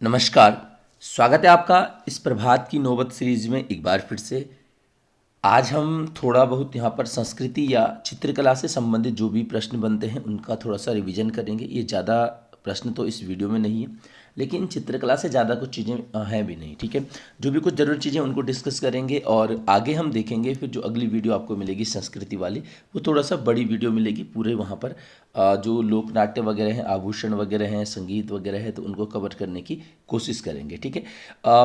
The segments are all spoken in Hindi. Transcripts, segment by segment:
नमस्कार। स्वागत है आपका इस प्रभात की नौबत सीरीज में एक बार फिर से। आज हम थोड़ा बहुत यहाँ पर संस्कृति या चित्रकला से संबंधित जो भी प्रश्न बनते हैं उनका थोड़ा सा रिवीजन करेंगे। ये ज़्यादा प्रश्न तो इस वीडियो में नहीं है, लेकिन चित्रकला से ज़्यादा कुछ चीज़ें हैं भी नहीं। ठीक है, जो भी कुछ ज़रूरी चीज़ें उनको डिस्कस करेंगे और आगे हम देखेंगे। फिर जो अगली वीडियो आपको मिलेगी संस्कृति वाली, वो थोड़ा सा बड़ी वीडियो मिलेगी। पूरे वहाँ पर जो लोक नाट्य वगैरह हैं, आभूषण वगैरह हैं, संगीत वगैरह है, तो उनको कवर करने की कोशिश करेंगे। ठीक है,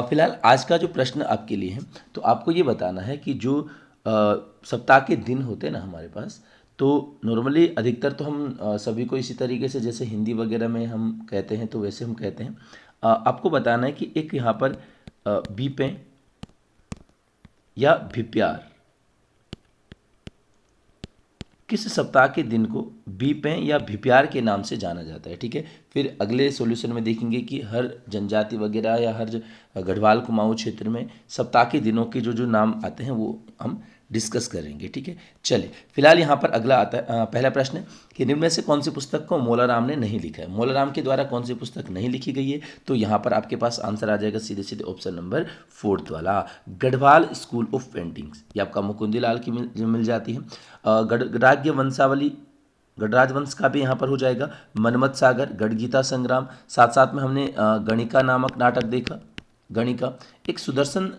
फिलहाल आज का जो प्रश्न आपके लिए है, तो आपको ये बताना है कि जो सप्ताह के दिन होते हैं ना हमारे पास, तो नॉर्मली अधिकतर तो हम सभी को इसी तरीके से, जैसे हिंदी वगैरह में हम कहते हैं तो वैसे हम कहते हैं। आपको बताना है कि एक यहाँ पर बीपें या भिप्यार, किस सप्ताह के दिन को बीपें या भिप्यार के नाम से जाना जाता है। ठीक है, फिर अगले सॉल्यूशन में देखेंगे कि हर जनजाति वगैरह या हर गढ़वाल कुमाऊं क्षेत्र में सप्ताह के दिनों के जो जो नाम आते हैं वो हम डिस्कस करेंगे। ठीक है, चलिए फिलहाल यहाँ पर अगला आता है पहला प्रश्न कि निम्न में से कौन सी पुस्तक को मोलाराम ने नहीं लिखा है। मोलाराम के द्वारा कौन सी पुस्तक नहीं लिखी गई है, तो यहाँ पर आपके पास आंसर आ जाएगा सीधे सीधे ऑप्शन नंबर 4 वाला, गढ़वाल स्कूल ऑफ पेंटिंग्स। ये आपका मुकुंदीलाल की मिल जाती है। गढ़राज्य वंशावली, गढ़राज वंश का भी यहाँ पर हो जाएगा। मनमत सागर, गढ़गीता संग्राम, साथ साथ में हमने गणिका नामक नाटक देखा। गणिका एक सुदर्शन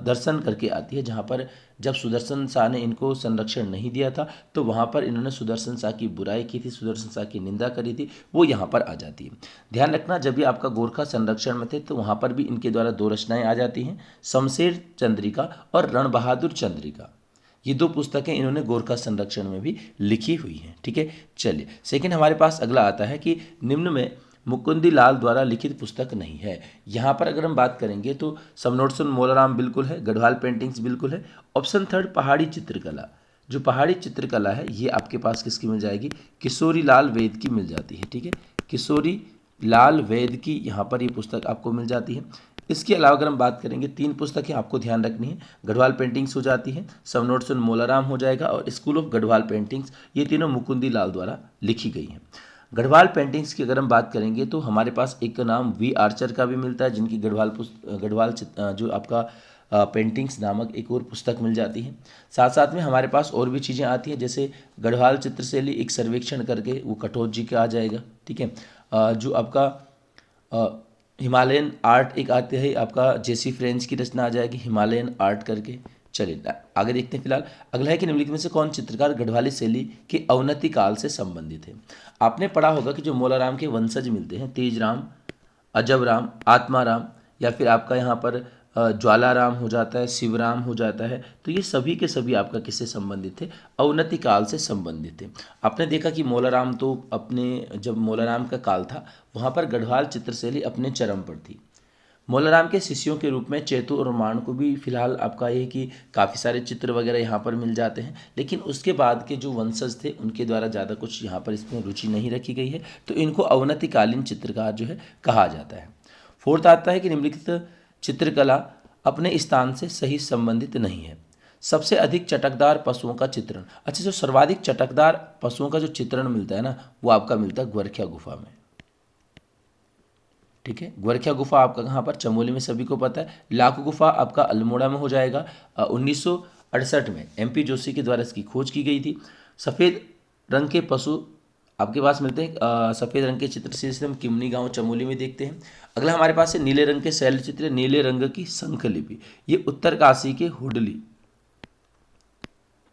दर्शन करके आती है, जहाँ पर जब सुदर्शन शाह ने इनको संरक्षण नहीं दिया था तो वहाँ पर इन्होंने सुदर्शन शाह की बुराई की थी, सुदर्शन शाह की निंदा करी थी, वो यहाँ पर आ जाती है। ध्यान रखना, जब भी आपका गोरखा संरक्षण में थे तो वहाँ पर भी इनके द्वारा दो रचनाएं आ जाती हैं, शमशेर चंद्रिका और रण बहादुर चंद्रिका। ये दो पुस्तकें इन्होंने गोरखा संरक्षण में भी लिखी हुई हैं। ठीक है, चलिए सेकंड हमारे पास अगला आता है कि निम्न में मुकुंदी लाल द्वारा लिखित पुस्तक नहीं है। यहाँ पर अगर हम बात करेंगे तो समनोत्सुन मोलाराम बिल्कुल है, गढ़वाल पेंटिंग्स बिल्कुल है। ऑप्शन थर्ड पहाड़ी चित्रकला, जो पहाड़ी चित्रकला है ये आपके पास किसकी मिल जाएगी, किशोरी लाल वैद की मिल जाती है। ठीक है, किशोरी लाल वैद की यहाँ पर ये पुस्तक आपको मिल जाती है। इसके अलावा अगर हम बात करेंगे, तीन पुस्तकें आपको ध्यान रखनी है, गढ़वाल पेंटिंग्स हो जाती है, समनोत्सुन मोलाराम हो जाएगा और स्कूल ऑफ गढ़वाल पेंटिंग्स, ये तीनों मुकुंदी लाल द्वारा लिखी गई हैं। गढ़वाल पेंटिंग्स की अगर हम बात करेंगे तो हमारे पास एक नाम वी आर्चर का भी मिलता है, जिनकी गढ़वाल जो आपका पेंटिंग्स नामक एक और पुस्तक मिल जाती है। साथ साथ में हमारे पास और भी चीज़ें आती हैं, जैसे गढ़वाल चित्रशैली एक सर्वेक्षण करके, वो कटोच जी का आ जाएगा। ठीक है, जो आपका हिमालयन आर्ट एक आते हैं, आपका जेसी फ्रेंच की रचना आ जाएगी हिमालयन आर्ट करके। चलिए आगे देखते हैं। फिलहाल अगला है कि निम्नलिखित में से कौन चित्रकार गढ़वाली शैली के अवनति काल से संबंधित है। आपने पढ़ा होगा कि जो मोलाराम के वंशज मिलते हैं, तेजराम, अजबराम, आत्माराम, या फिर आपका यहाँ पर ज्वालाराम हो जाता है, शिवराम हो जाता है, तो ये सभी के सभी आपका किससे संबंधित थे, अवनति काल से संबंधित थे। आपने देखा कि मोलाराम तो अपने, जब मोलाराम का काल था वहाँ पर गढ़वाल चित्रशैली अपने चरम पर थी। मोलाराम के शिष्यों के रूप में चेतु और मान को भी फिलहाल आपका ये कि काफ़ी सारे चित्र वगैरह यहाँ पर मिल जाते हैं, लेकिन उसके बाद के जो वंशज थे उनके द्वारा ज़्यादा कुछ यहाँ पर इसमें रुचि नहीं रखी गई है, तो इनको अवनतिकालीन चित्रकार जो है कहा जाता है। फोर्थ आता है कि निम्नलिखित चित्रकला अपने स्थान से सही संबंधित नहीं है। सबसे अधिक चटकदार पशुओं का चित्रण, अच्छा जो सर्वाधिक चटकदार पशुओं का जो चित्रण मिलता है ना, वो आपका मिलता है ग्वारखिया गुफा में। ठीक है, ग्वारखिया गुफा आपका कहाँ पर, चमोली में, सभी को पता है। लाख गुफा आपका अल्मोड़ा में हो जाएगा। 1968 में MP जोशी के द्वारा इसकी खोज की गई थी। सफ़ेद रंग के पशु आपके पास मिलते हैं, सफ़ेद रंग के चित्र से हम किमनी गांव चमोली में देखते हैं। अगला हमारे पास है नीले रंग के शैल चित्र, नीले रंग की शंखलिपि, ये उत्तरकाशी के हुडली,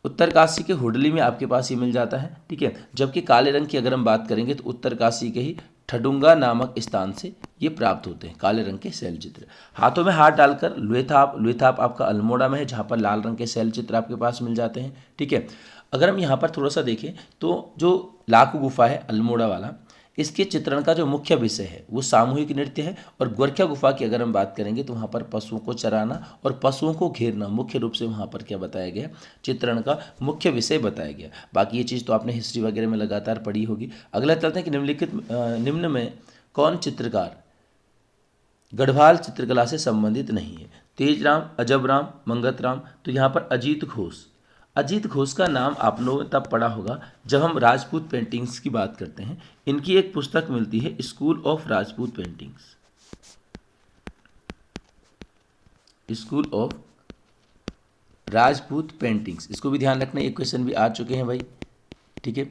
उत्तरकाशी के हुडली में आपके पास ये मिल जाता है। ठीक है, जबकि काले रंग की अगर हम बात करेंगे तो उत्तरकाशी के ही ठडुंगा नामक स्थान से ये प्राप्त होते हैं, काले रंग के शैल चित्र। हाथों में हाथ डालकर लुएथाप, लुएथाप आपका अल्मोड़ा में है, जहाँ पर लाल रंग के शैल चित्र आपके पास मिल जाते हैं। ठीक है, अगर हम यहाँ पर थोड़ा सा देखें तो जो लाख गुफा है अल्मोड़ा वाला, इसके चित्रण का जो मुख्य विषय है वो सामूहिक नृत्य है। और ग्वारखिया गुफा की अगर हम बात करेंगे तो वहाँ पर पशुओं को चराना और पशुओं को घेरना मुख्य रूप से वहाँ पर क्या बताया गया, चित्रण का मुख्य विषय बताया गया। बाकी ये चीज़ तो आपने हिस्ट्री वगैरह में लगातार पढ़ी होगी। अगला चलते हैं कि निम्न में कौन चित्रकार गढ़वाल चित्रकला से संबंधित नहीं है। तेजराम, अजबराम, मंगतराम, तो यहाँ पर अजीत घोष, अजीत घोष का नाम आप लोगों ने तब पढ़ा होगा जब हम राजपूत पेंटिंग्स की बात करते हैं। इनकी एक पुस्तक मिलती है, school of Rajput paintings. School of Rajput paintings, इसको भी ध्यान रखना, ये क्वेश्चन भी आ चुके हैं भाई, ठीक है।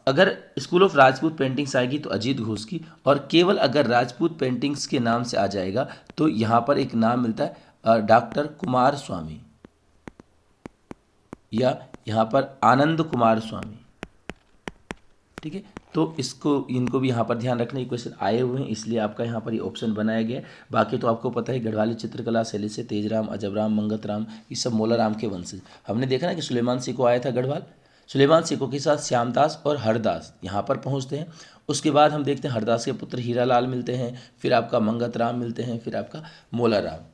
अगर स्कूल ऑफ राजपूत पेंटिंग्स आएगी तो अजीत घोष की, और केवल अगर राजपूत पेंटिंग्स के नाम से आ जाएगा तो यहाँ पर एक नाम मिलता है डॉक्टर कुमार स्वामी, या यहाँ पर आनंद कुमार स्वामी, ठीक है। तो इसको इनको भी यहाँ पर ध्यान रखना, ये क्वेश्चन आए हुए हैं इसलिए आपका यहाँ पर ये ऑप्शन बनाया गया है। बाकी तो आपको पता है गढ़वाली चित्रकला शैली से तेजराम, अजबराम, मंगतराम, ये सब मोलाराम के वंशज। हमने देखा ना कि सुलेमान सिको आया था गढ़वाल, सुलेमान सिको के साथ श्यामदास और हरदास यहाँ पर पहुँचते हैं। उसके बाद हम देखते हैं हरदास के पुत्र हीरालाल मिलते हैं, फिर आपका मंगतराम मिलते हैं, फिर आपका मोलाराम।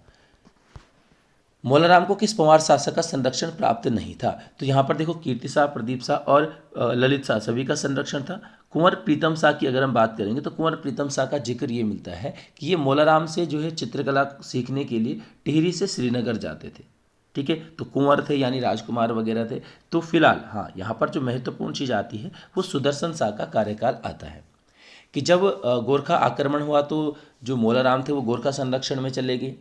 मोलाराम को किस पंवार शासक का संरक्षण प्राप्त नहीं था? तो यहाँ पर देखो कीर्ति शाह, प्रदीप शाह और ललित शाह सभी का संरक्षण था। कुंवर प्रीतम शाह की अगर हम बात करेंगे तो कुंवर प्रीतम शाह का जिक्र ये मिलता है कि ये मोलाराम से जो है चित्रकला सीखने के लिए टिहरी से श्रीनगर जाते थे, ठीक है। तो कुंवर थे यानी राजकुमार वगैरह थे। तो फिलहाल हाँ, यहाँ पर जो महत्वपूर्ण चीज़ आती है वो सुदर्शन शाह का कार्यकाल आता है कि जब गोरखा आक्रमण हुआ तो जो मोलाराम थे वो गोरखा संरक्षण में चले गए।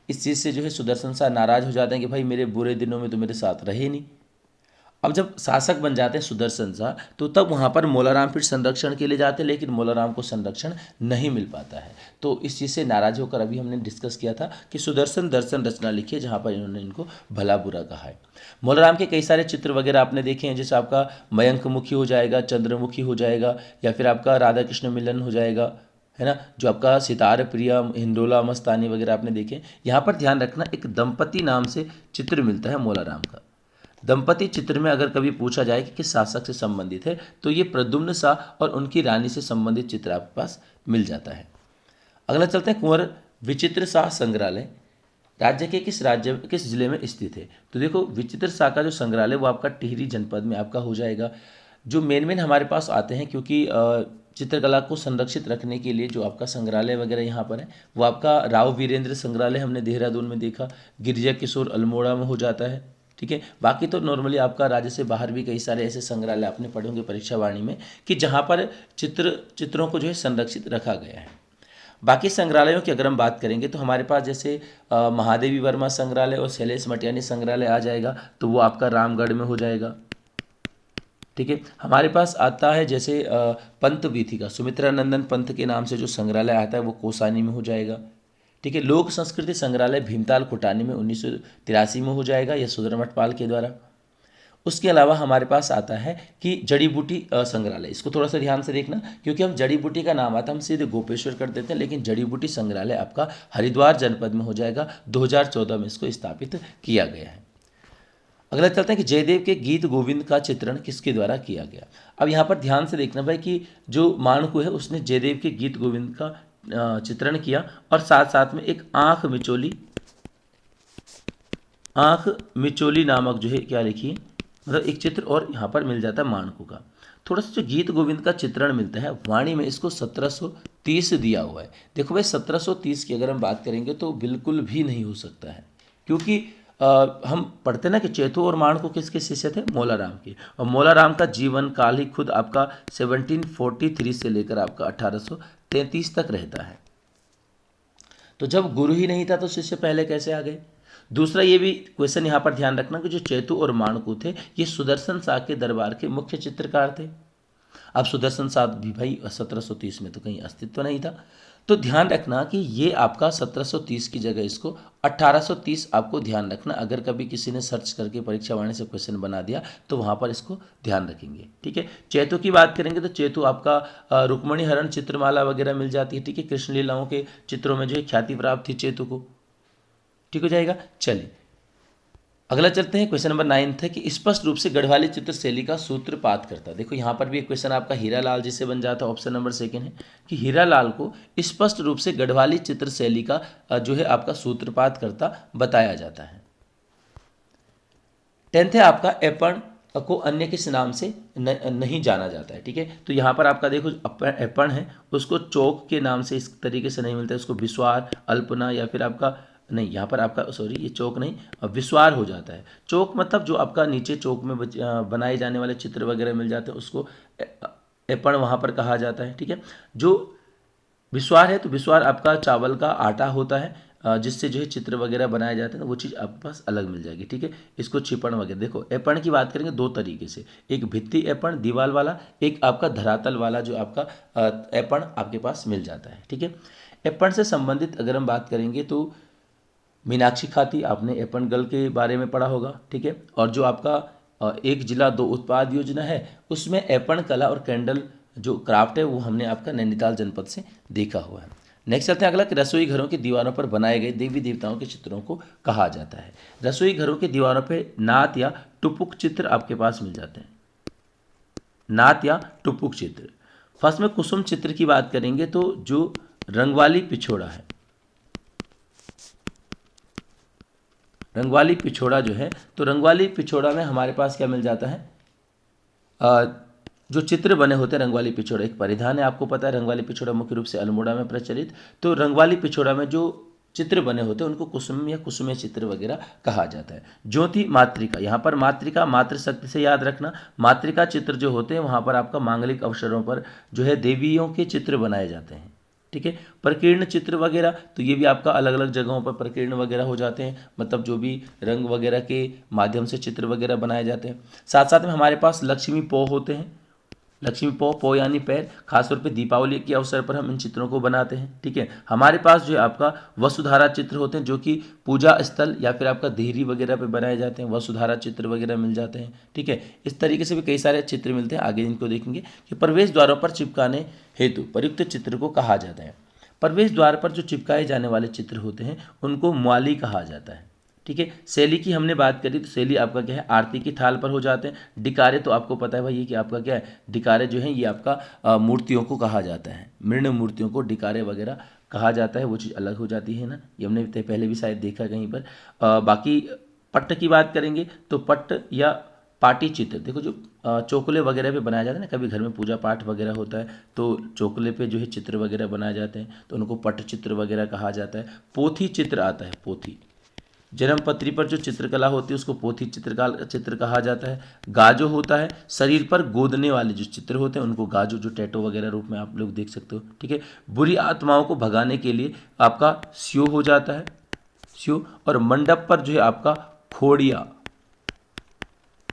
इस चीज़ से जो है सुदर्शन शाह नाराज़ हो जाते हैं कि भाई मेरे बुरे दिनों में तो मेरे साथ रहे नहीं। अब जब शासक बन जाते हैं सुदर्शन शाह तो तब वहाँ पर मोलाराम फिर संरक्षण के लिए जाते हैं, लेकिन मोलाराम को संरक्षण नहीं मिल पाता है। तो इस चीज़ से नाराज होकर अभी हमने डिस्कस किया था कि सुदर्शन दर्शन रचना लिखी है, जहाँ पर इन्होंने इनको भला बुरा कहा है। मोलाराम के कई सारे चित्र वगैरह आपने देखे हैं, जैसे आपका मयंक मुखी हो जाएगा, चंद्रमुखी हो जाएगा, या फिर आपका राधा कृष्ण मिलन हो जाएगा, है ना, जो आपका सितार प्रिया, हिंडोला मस्तानी वगैरह आपने देखे। यहाँ पर ध्यान रखना एक दंपति नाम से चित्र मिलता है मोलाराम का। दंपति चित्र में अगर कभी पूछा जाए कि किस शासक से संबंधित है तो ये प्रद्युम्न शाह और उनकी रानी से संबंधित चित्र आपके पास मिल जाता है। अगला चलते हैं, कुंवर विचित्र शाह संग्रहालय राज्य के किस जिले में स्थित है? तो देखो विचित्र शाह का जो संग्रहालय वो आपका टिहरी जनपद में आपका हो जाएगा। जो मेन हमारे पास आते हैं, क्योंकि चित्रकला को संरक्षित रखने के लिए जो आपका संग्रहालय वगैरह यहाँ पर है वो आपका राव वीरेंद्र संग्रहालय हमने देहरादून में देखा, गिरिजा किशोर अल्मोड़ा में हो जाता है, ठीक है। बाकी तो नॉर्मली आपका राज्य से बाहर भी कई सारे ऐसे संग्रहालय आपने पढ़े होंगे परीक्षा वाणी में कि जहाँ पर चित्रों को जो है संरक्षित रखा गया है। बाकी संग्रहालयों की अगर हम बात करेंगे तो हमारे पास जैसे महादेवी वर्मा संग्रहालय और शैलेश मटियानी संग्रहालय आ जाएगा, तो वो आपका रामगढ़ में हो जाएगा, ठीक है। हमारे पास आता है जैसे पंत वीथिका, सुमित्रा नंदन पंत के नाम से जो संग्रहालय आता है वो कोसानी में हो जाएगा, ठीक है। लोक संस्कृति संग्रहालय भीमताल कुटानी में 1983 में हो जाएगा, यह सुधरमठ पाल के द्वारा। उसके अलावा हमारे पास आता है कि जड़ी बूटी संग्रहालय, इसको थोड़ा सा ध्यान से देखना क्योंकि हम जड़ी बूटी का नाम आता है हम सीधे गोपेश्वर कर देते हैं, लेकिन जड़ी बूटी संग्रहालय आपका हरिद्वार जनपद में हो जाएगा। 2014 में इसको स्थापित किया गया है। अगला चलते हैं कि जयदेव के गीत गोविंद का चित्रण किसके द्वारा किया गया? अब यहाँ पर ध्यान से देखना भाई कि जो माणकू है उसने जयदेव के गीत गोविंद का चित्रण किया, और साथ साथ में एक आंख मिचोली नामक जो है क्या लिखी, मतलब एक चित्र और यहाँ पर मिल जाता है माणकू का। थोड़ा सा जो गीत गोविंद का चित्रण मिलता है वाणी में इसको 1730 दिया हुआ है। देखो भाई 1730 की अगर हम बात करेंगे तो बिल्कुल भी नहीं हो सकता है, क्योंकि हम पढ़ते ना कि चेतु और माणकू किसके शिष्य थे? मोलाराम के। और मोलाराम का जीवन काल ही खुद आपका 1743 से लेकर आपका 1833 तक रहता है। तो जब गुरु ही नहीं था तो शिष्य पहले कैसे आ गए? दूसरा ये भी क्वेश्चन यहाँ पर ध्यान रखना कि जो चेतु और माणकू थे ये सुदर्शन शाह के दरबार के मुख्य चित्रकार थे। अब सुदर्शन शाह भी भाई 1730 में तो कहीं अस्तित्व नहीं था, तो ध्यान रखना कि ये आपका 1730 की जगह इसको 1830 आपको ध्यान रखना। अगर कभी किसी ने सर्च करके परीक्षा वाणी से क्वेश्चन बना दिया तो वहाँ पर इसको ध्यान रखेंगे, ठीक है। चेतु की बात करेंगे तो चेतु आपका रुक्मणी हरण चित्रमाला वगैरह मिल जाती है, ठीक है। कृष्ण लीलाओं के चित्रों में जो है ख्याति प्राप्त थी चेतु को, ठीक हो जाएगा। चलिए अगला चलते हैं, क्वेश्चन नंबर 9 है कि स्पष्ट रूप से गढ़वाली चित्र शैली का सूत्रपात करता। देखो यहाँ पर भी एक क्वेश्चन आपका हीरालाल जी से बन जाता है। ऑप्शन नंबर 2 है कि हीरालाल को स्पष्ट रूप से गढ़वाली चित्र शैली का जो है आपका सूत्रपात करता बताया जाता है। 10 है आपका एपण को अन्य किस नाम से नहीं जाना जाता है, ठीक है। तो यहाँ पर आपका देखो एपण है उसको चौक के नाम से इस तरीके से नहीं मिलता है, उसको विस्वार, अल्पना या फिर आपका नहीं, यहाँ पर आपका सॉरी ये चौक नहीं विस्वार हो जाता है। चौक मतलब जो आपका नीचे चौक में बनाए जाने वाले चित्र वगैरह मिल जाते हैं उसको एपण वहाँ पर कहा जाता है, ठीक है। जो विस्वार है तो विस्वार आपका चावल का आटा होता है, जिससे जो है चित्र वगैरह बनाए जाते हैं ना, वो चीज़ आपके पास अलग मिल जाएगी। ठीक है, इसको चिपण वगैरह। देखो ऐपण की बात करेंगे दो तरीके से, एक भित्ति ऐपण दीवार वाला, एक आपका धरातल वाला जो आपका ऐपण आपके पास मिल जाता है। ठीक है, ऐपण से संबंधित अगर हम बात करेंगे तो मीनाक्षी खाती, आपने ऐपण गल के बारे में पढ़ा होगा। ठीक है, और जो आपका एक जिला दो उत्पाद योजना है, उसमें ऐपण कला और कैंडल जो क्राफ्ट है वो हमने आपका नैनीताल जनपद से देखा हुआ है। नेक्स्ट चलते हैं अगला कि रसोई घरों की दीवारों पर बनाए गए देवी देवताओं के चित्रों को कहा जाता है। रसोई घरों की दीवारों पर नात या टुपुक चित्र आपके पास मिल जाते हैं, नात या टुपुक चित्र। फर्स्ट में कुसुम चित्र की बात करेंगे तो जो रंगवाली पिछोड़ा है, रंगवाली पिछोड़ा जो है, तो रंगवाली पिछोड़ा में हमारे पास क्या मिल जाता है, जो चित्र बने होते हैं। रंगवाली पिछोड़ा एक परिधान है, आपको पता है रंगवाली पिछोड़ा मुख्य रूप से अल्मोड़ा में प्रचलित। तो रंगवाली पिछोड़ा में जो चित्र बने होते हैं उनको कुसुम या कुसुमे चित्र वगैरह कहा जाता है। ज्योति मातृका, यहाँ पर मातृका मातृशक्ति से याद रखना, मातृका चित्र जो होते हैं वहाँ पर आपका मांगलिक अवसरों पर जो है देवियों के चित्र बनाए जाते हैं। ठीक है, प्रकीर्ण चित्र वगैरह, तो ये भी आपका अलग अलग जगहों पर प्रकीर्ण वगैरह हो जाते हैं, मतलब जो भी रंग वगैरह के माध्यम से चित्र वगैरह बनाए जाते हैं। साथ साथ में हमारे पास लक्ष्मी पौ होते हैं, लक्ष्मी पौ यानी पैर, खासतौर पे दीपावली के अवसर पर हम इन चित्रों को बनाते हैं। ठीक है, हमारे पास जो है आपका वसुधारा चित्र होते हैं जो कि पूजा स्थल या फिर आपका देहरी वगैरह पे बनाए जाते हैं, वसुधारा चित्र वगैरह मिल जाते हैं। ठीक है, इस तरीके से भी कई सारे चित्र मिलते हैं, आगे इनको देखेंगे। कि प्रवेश द्वारों पर चिपकाने हेतु प्रयुक्त चित्र को कहा जाता है। प्रवेश द्वार पर जो चिपकाए जाने वाले चित्र होते हैं उनको माली कहा जाता है। ठीक है, शैली की हमने बात करी तो शैली आपका क्या है, आरती की थाल पर हो जाते हैं। डिकारे तो आपको पता है भाई ये कि आपका क्या है, डिकारे जो हैं ये आपका मूर्तियों को कहा जाता है, मृण मूर्तियों को डिकारे वगैरह कहा जाता है, वो चीज़ अलग हो जाती है ना, ये हमने पहले भी शायद देखा कहीं पर। बाकी पट्ट की बात करेंगे तो पट्ट या पाटी चित्र, देखो जो चोकले वगैरह पे बनाया जाता है ना, कभी घर में पूजा पाठ वगैरह होता है तो चोकले पे जो है चित्र वगैरह बनाए जाते हैं, तो उनको पट चित्र वगैरह कहा जाता है। पोथी चित्र आता है, पोथी जन्मपत्री पर जो चित्रकला होती है उसको पोथी चित्र कहा जाता है। गाजो होता है शरीर पर गोदने वाले जो चित्र होते हैं उनको गाजो, जो टैटो वगैरह रूप में आप लोग देख सकते हो। ठीक है, बुरी आत्माओं को भगाने के लिए आपका स्यो हो जाता है, स्यो। और मंडप पर जो है आपका खोड़िया,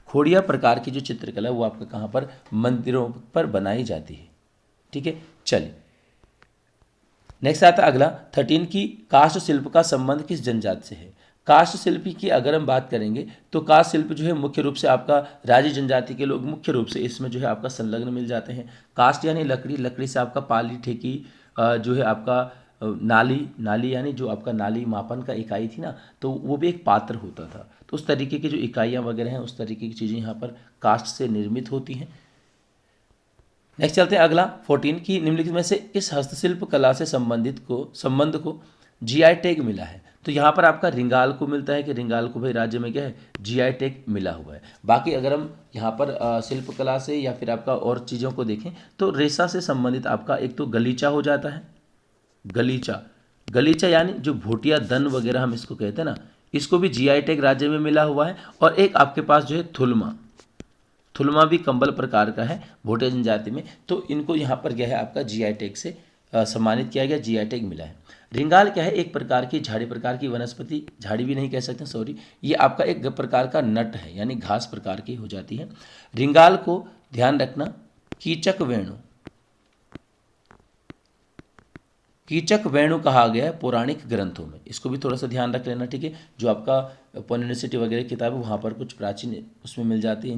खोड़िया प्रकार की जो चित्रकला वो आपका कहाँ पर, मंदिरों पर बनाई जाती है। ठीक है, चलिए नेक्स्ट आता है अगला 13 की काष्ठ शिल्प का संबंध किस जनजाति से है। काष्ठ शिल्पी की अगर हम बात करेंगे तो काष्ठ शिल्प जो है मुख्य रूप से आपका राजी जनजाति के लोग मुख्य रूप से इसमें जो है आपका संलग्न मिल जाते हैं। काष्ठ यानी लकड़ी, लकड़ी से आपका पाली ठेकी जो है आपका नाली यानी जो आपका नाली मापन का इकाई थी ना, तो वो भी एक पात्र होता था। तो उस तरीके की जो इकाइयाँ वगैरह हैं उस तरीके की चीज़ें यहाँ पर काष्ठ से निर्मित होती हैं। नेक्स्ट चलते हैं अगला 14 की निम्नलिखित में से इस हस्तशिल्प कला से संबंध को जीआई टैग मिला है। तो यहाँ पर आपका रिंगाल को मिलता है कि रिंगाल को भाई राज्य में क्या है, जीआई टैग मिला हुआ है। बाकी अगर हम यहाँ पर शिल्प कला से या फिर आपका और चीज़ों को देखें तो रेशा से संबंधित आपका एक तो गलीचा हो जाता है, गलीचा, गलीचा यानी जो भोटिया दन वगैरह हम इसको कहते हैं ना, इसको भी जीआई टैग राज्य में मिला हुआ है। और एक आपके पास जो है थुलमा, थुलमा भी कंबल प्रकार का है भोटिया जनजाति में, तो इनको यहाँ पर क्या है आपका जीआई टैग से सम्मानित किया गया, जीआई टैग मिला है। रिंगाल क्या है, एक प्रकार की झाड़ी प्रकार की वनस्पति, झाड़ी भी नहीं कह सकते सॉरी, ये आपका एक प्रकार का नट है यानी घास प्रकार की हो जाती है। रिंगाल को ध्यान रखना कीचक वेणु, कीचक वेणु कहा गया है पौराणिक ग्रंथों में, इसको भी थोड़ा सा ध्यान रख लेना। ठीक है, जो आपका ओपन यूनिवर्सिटी वगैरह किताब है वहाँ पर कुछ प्राचीन उसमें मिल जाती है,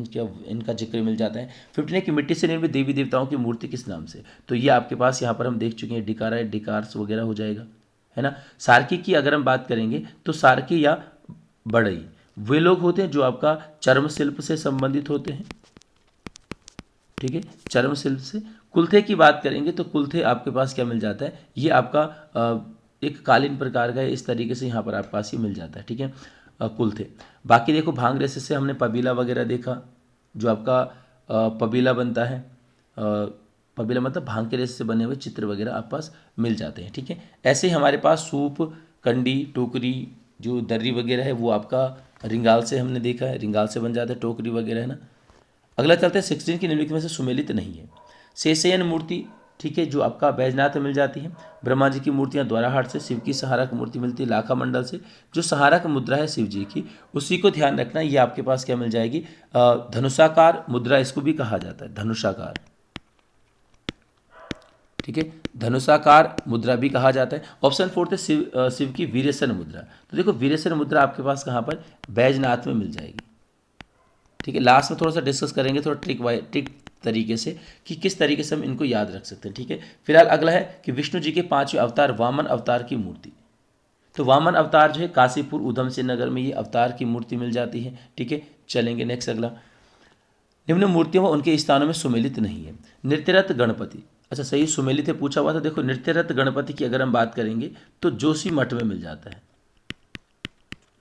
इनका जिक्र मिल जाता है। 15 की मिट्टी से निर्मित देवी देवताओं की मूर्ति किस नाम से, तो ये आपके पास यहाँ पर हम देख चुके हैं डिकारा, डिकारस वगैरह हो जाएगा, है ना। सारकी की अगर हम बात करेंगे तो सारकी या बढ़ई वे लोग होते हैं जो आपका चर्म शिल्प से संबंधित होते हैं। ठीक है, चर्म शिल्प से। कुल्थे की बात करेंगे तो कुल्थे आपके पास क्या मिल जाता है, ये आपका एक कालीन प्रकार का है, इस तरीके से यहाँ पर आपके पास ही मिल जाता है। ठीक है, कुल्थे। बाकी देखो भांग रेशे से हमने पबीला वगैरह देखा, जो आपका पबीला बनता है, पबीला मतलब भांग के रेशे से बने हुए चित्र वगैरह आपके पास मिल जाते हैं। ठीक है, ऐसे ही हमारे पास सूप, कंडी, टोकरी, जो दर्री वगैरह है वो आपका रिंगाल से हमने देखा है, रिंगाल से बन जाता है टोकरी वगैरह, है ना। अगला चलते हैं 16 की निम्नलिखित में से सुमेलित नहीं है। शेषयन मूर्ति ठीक है, जो आपका बैजनाथ में मिल जाती है। ब्रह्मा जी की मूर्तियाँ द्वाराहाट से, शिव की सहारक मूर्ति मिलती है लाखा मंडल से। जो सहारक मुद्रा है शिव जी की, उसी को ध्यान रखना, ये आपके पास क्या मिल जाएगी, धनुषाकार मुद्रा इसको भी कहा जाता है, धनुषाकार, ठीक है, धनुषाकार मुद्रा भी कहा जाता है। ऑप्शन फोर्थ है शिव की वीरेशन मुद्रा। तो देखो वीरेशन मुद्रा आपके पास कहाँ पर, बैजनाथ में मिल जाएगी, ठीक है। लास्ट में थोड़ा सा डिस्कस करेंगे, थोड़ा ट्रिक तरीके से कि किस तरीके से हम इनको याद रख सकते हैं, ठीक है। फिलहाल अगला है कि विष्णु जी के 5वें अवतार वामन अवतार की मूर्ति। तो वामन अवतार जो है काशीपुर उधम सिंह नगर में ये अवतार की मूर्ति मिल जाती है, ठीक है। चलेंगे नेक्स्ट अगला, निम्न मूर्तियों व उनके स्थानों में सुमेलित नहीं है। नृत्यरत गणपति, अच्छा सही, सुमेलित है पूछा हुआ था। देखो नृत्यरत गणपति की अगर हम बात करेंगे तो जोशी मठ में मिल जाता है,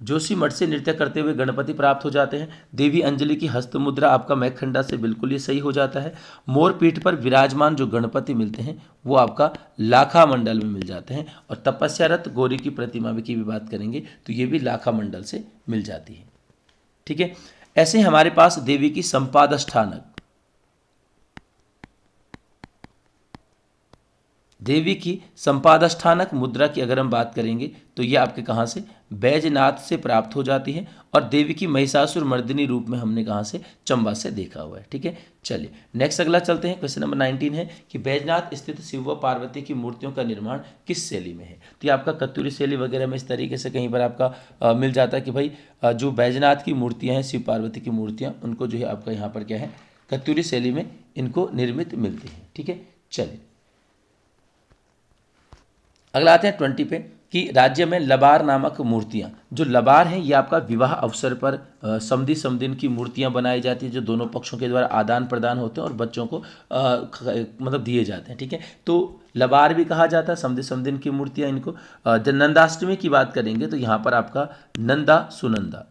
जोशी मठ से नृत्य करते हुए गणपति प्राप्त हो जाते हैं। देवी अंजलि की हस्त मुद्रा आपका मैखंडा से बिल्कुल ये सही हो जाता है। मोर पीठ पर विराजमान जो गणपति मिलते हैं वो आपका लाखा मंडल में मिल जाते हैं। और तपस्यारत गौरी की प्रतिमा की भी बात करेंगे तो ये भी लाखा मंडल से मिल जाती है, ठीक है। ऐसे ही हमारे पास देवी की संपादष्ठानक, देवी की संपादष्ठानक मुद्रा की अगर हम बात करेंगे तो ये आपके कहाँ से, बैजनाथ से प्राप्त हो जाती है। और देवी की महिषासुर मर्दिनी रूप में हमने कहाँ से, चंबा से देखा हुआ है, ठीक है। चलिए नेक्स्ट अगला चलते हैं। क्वेश्चन नंबर 19 है कि बैजनाथ स्थित शिव व पार्वती की मूर्तियों का निर्माण किस शैली में है। तो ये आपका कत्यूरी शैली वगैरह में इस तरीके से कहीं पर आपका मिल जाता है कि भाई जो बैजनाथ की मूर्तियाँ हैं, शिव पार्वती की मूर्तियाँ, उनको जो है आपका यहाँ पर क्या है, कत्यूरी शैली में इनको निर्मित मिलती है, ठीक है। चलिए अगला आते हैं 20 पे कि राज्य में लबार नामक मूर्तियाँ, जो लबार हैं ये आपका विवाह अवसर पर समधि समदिन की मूर्तियाँ बनाई जाती है, जो दोनों पक्षों के द्वारा आदान प्रदान होते हैं और बच्चों को मतलब दिए जाते हैं, ठीक है। तो लबार भी कहा जाता है, समधि समदिन की मूर्तियाँ इनको। जब नंदाष्टमी की बात करेंगे तो यहाँ पर आपका नंदा सुनंदा,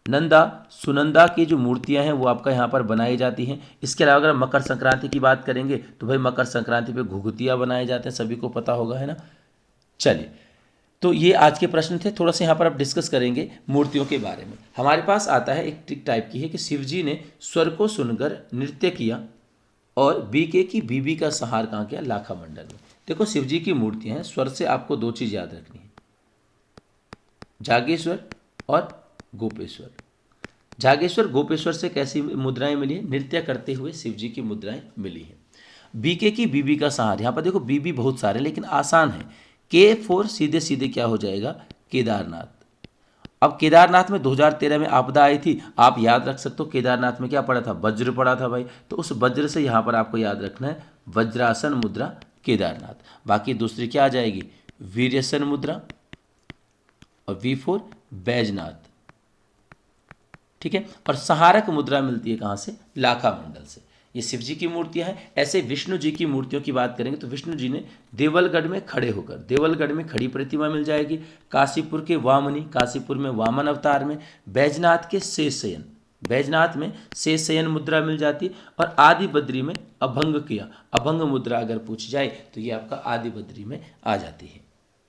नंदा सुनंदा की जो मूर्तियां हैं वो आपका यहाँ पर बनाई जाती हैं। इसके अलावा अगर मकर संक्रांति की बात करेंगे तो भाई मकर संक्रांति पे घुघुतिया बनाए जाते हैं, सभी को पता होगा, है ना। चलिए तो ये आज के प्रश्न थे, थोड़ा सा यहाँ पर आप डिस्कस करेंगे मूर्तियों के बारे में। हमारे पास आता है एक ट्रिक टाइप की है कि शिव जी ने स्वर को सुनकर नृत्य किया और बीके की बीबी का सहार कहाँ किया, लाखा मंडल में। देखो शिव जी की मूर्तियाँ हैं, स्वर से आपको दो चीज़ याद रखनी है, जागेश्वर और गोपेश्वर। जागेश्वर गोपेश्वर से कैसी मुद्राएं मिली है, नृत्य करते हुए शिव जी की मुद्राएं मिली हैं। बीके की बीबी का सहार, यहाँ पर देखो बीबी बहुत सारे लेकिन आसान है, के फोर सीधे सीधे क्या हो जाएगा, केदारनाथ। अब केदारनाथ में 2013 में आपदा आई थी, आप याद रख सकते हो केदारनाथ में क्या पड़ा था, वज्र पड़ा था भाई, तो उस वज्र से यहाँ पर आपको याद रखना है वज्रासन मुद्रा केदारनाथ। बाकी दूसरी क्या आ जाएगी, वीर्यसन मुद्रा और V4 बैजनाथ, ठीक है। और सहारक मुद्रा मिलती है कहाँ से, लाखा मंडल से। ये शिव जी की मूर्तियां हैं। ऐसे विष्णु जी की मूर्तियों की बात करेंगे तो विष्णु जी ने देवलगढ़ में खड़े होकर, देवलगढ़ में खड़ी प्रतिमा मिल जाएगी। काशीपुर के वामनी, काशीपुर में वामन अवतार में, बैजनाथ के शेष शयन, बैजनाथ में शेष शयन मुद्रा मिल जाती है। और आदि बद्री में अभंग किया, अभंग मुद्रा अगर पूछ जाए तो ये आपका आदि बद्री में आ जाती है,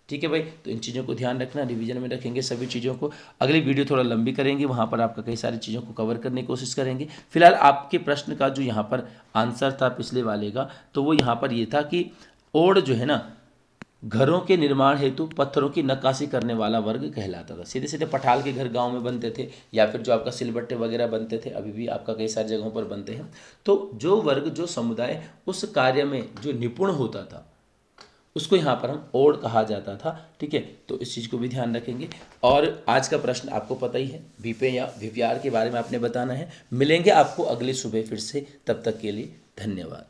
ठीक है भाई। तो इन चीज़ों को ध्यान रखना, रिवीजन में रखेंगे सभी चीज़ों को। अगली वीडियो थोड़ा लंबी करेंगे, वहाँ पर आपका कई सारी चीज़ों को कवर करने की कोशिश करेंगे। फिलहाल आपके प्रश्न का जो यहाँ पर आंसर था पिछले वाले का, तो वो यहाँ पर ये था कि ओड जो है ना, घरों के निर्माण हेतु पत्थरों की नक्काशी करने वाला वर्ग कहलाता था। सीधे सीधे पठाल के घर गांव में बनते थे, या फिर जो आपका सिलबट्टे वगैरह बनते थे, अभी भी आपका कई सारी जगहों पर बनते हैं। तो जो वर्ग, जो समुदाय उस कार्य में जो निपुण होता था उसको यहाँ पर हम ओड कहा जाता था, ठीक है। तो इस चीज़ को भी ध्यान रखेंगे। और आज का प्रश्न आपको पता ही है, वीपे या वीपीआर के बारे में आपने बताना है। मिलेंगे आपको अगली सुबह फिर से, तब तक के लिए धन्यवाद।